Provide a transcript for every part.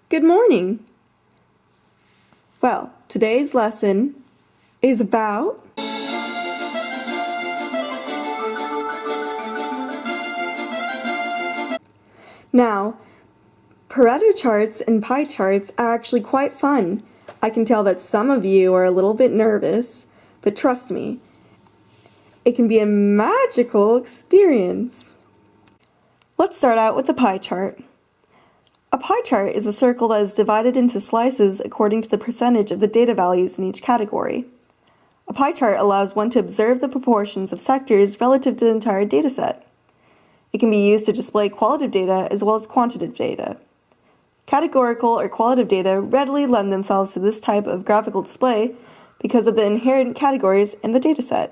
Good morning. Well, today's lesson is about now, pareto charts and pie charts are actually quite fun. I can tell that some of you are a little bit nervous, but trust me, it can be a magical experience. Let's start out with the pie chart. A pie chart is a circle that is divided into slices according to the percentage of the data values in each category. A pie chart allows one to observe the proportions of sectors relative to the entire dataset. It can be used to display qualitative data as well as quantitative data. Categorical or qualitative data readily lend themselves to this type of graphical display because of the inherent categories in the dataset.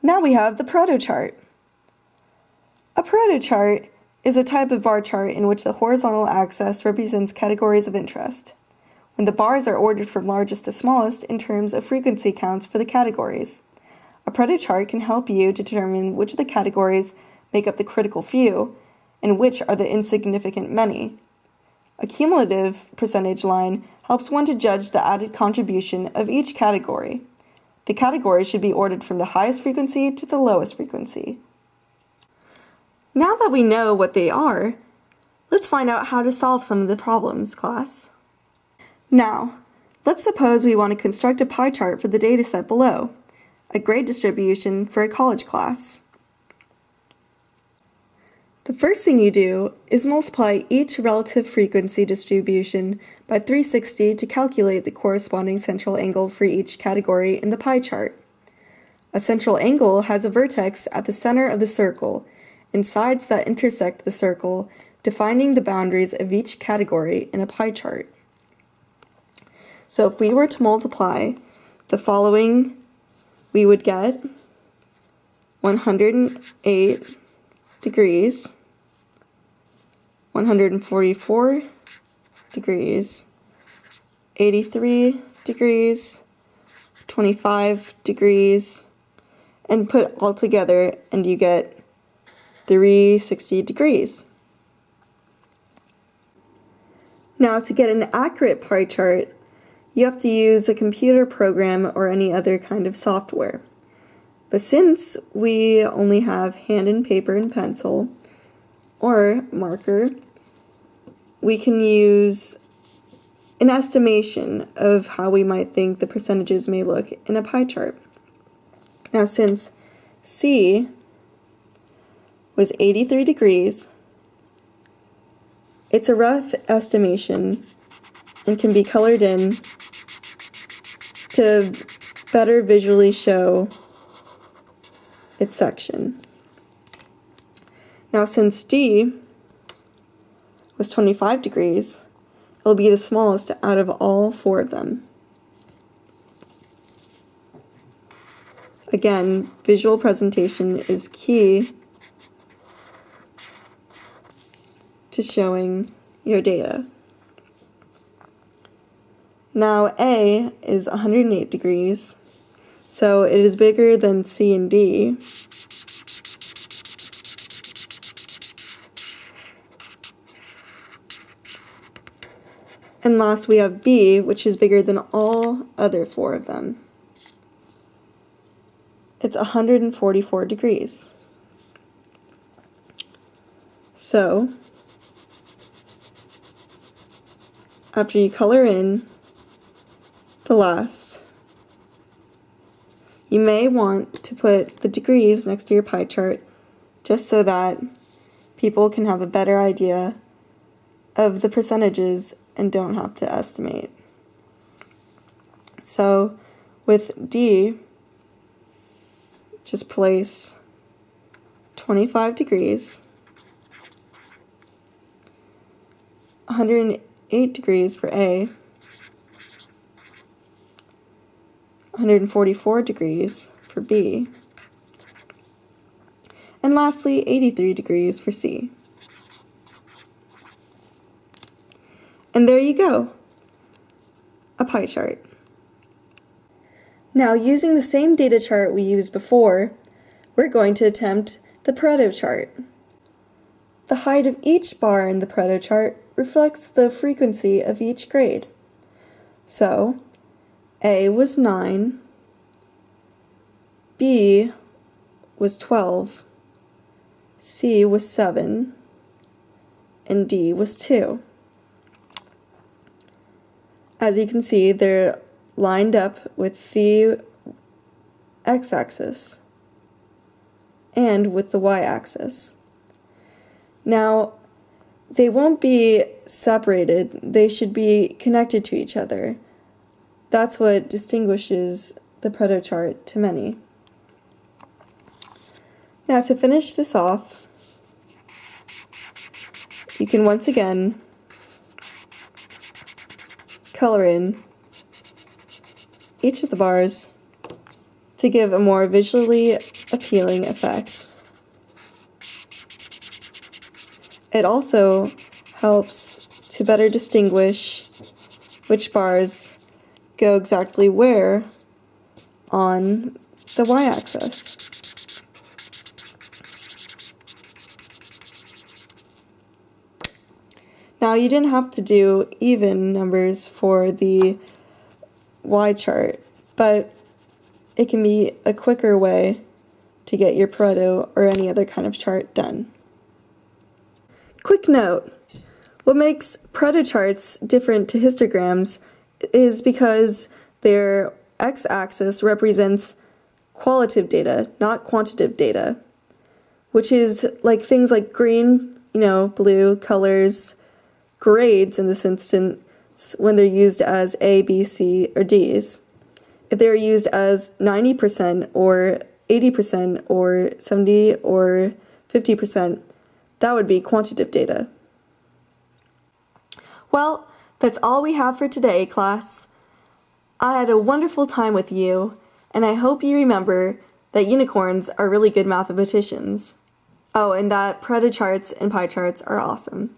Now we have the pareto chart. A pareto chart is a type of bar chart in which the horizontal axis represents categories of interest, when the bars are ordered from largest to smallest in terms of frequency counts for the categories. A pareto chart can help you determine which of the categories make up the critical few and which are the insignificant many. A cumulative percentage line helps one to judge the added contribution of each category. The categories should be ordered from the highest frequency to the lowest frequency. Now that we know what they are, let's find out how to solve some of the problems, class. Now, let's suppose we want to construct a pie chart for the dataset below, a grade distribution for a college class. The first thing you do is multiply each relative frequency distribution by 360 to calculate the corresponding central angle for each category in the pie chart. A central angle has a vertex at the center of the circle and sides that intersect the circle, defining the boundaries of each category in a pie chart. So if we were to multiply the following, we would get 108 degrees, 144 degrees, 83 degrees, 25 degrees, and put all together and you get 360 degrees. Now, to get an accurate pie chart, you have to use a computer program or any other kind of software. But since we only have hand and paper and pencil or marker, we can use an estimation of how we might think the percentages may look in a pie chart. Now, since C was 83 degrees, it's a rough estimation and can be colored in to better visually show its section. Now, since D was 25 degrees, it'll be the smallest out of all four of them. Again, visual presentation is key to showing your data. Now A is 108 degrees, so it is bigger than C and D. And last we have B, which is bigger than all other four of them. It's 144 degrees. So, after you color in the last, you may want to put the degrees next to your pie chart just so that people can have a better idea of the percentages and don't have to estimate. So with D, just place 25 degrees, 108 degrees for A, 144 degrees for B, and lastly 83 degrees for C. And there you go, a pie chart. Now, using the same data chart we used before, we're going to attempt the pareto chart. The height of each bar in the pareto chart reflects the frequency of each grade. So, A was 9, B was 12, C was 7, and D was 2. As you can see, they're lined up with the x-axis and with the y-axis. Now, they won't be separated, they should be connected to each other. That's what distinguishes the Pareto chart to many. Now, to finish this off, you can once again color in each of the bars to give a more visually appealing effect. It also helps to better distinguish which bars go exactly where on the y-axis. Now, you didn't have to do even numbers for the Y chart, but it can be a quicker way to get your Pareto or any other kind of chart done. Quick note, what makes Pareto charts different to histograms is because their x-axis represents qualitative data, not quantitative data, which is like things like green, blue colors, grades in this instance when they're used as A, B, C, or Ds. If they're used as 90% or 80% or 70 or 50%, that would be quantitative data. Well, that's all we have for today, class. I had a wonderful time with you, and I hope you remember that unicorns are really good mathematicians. Oh, and that Pareto charts and pie charts are awesome.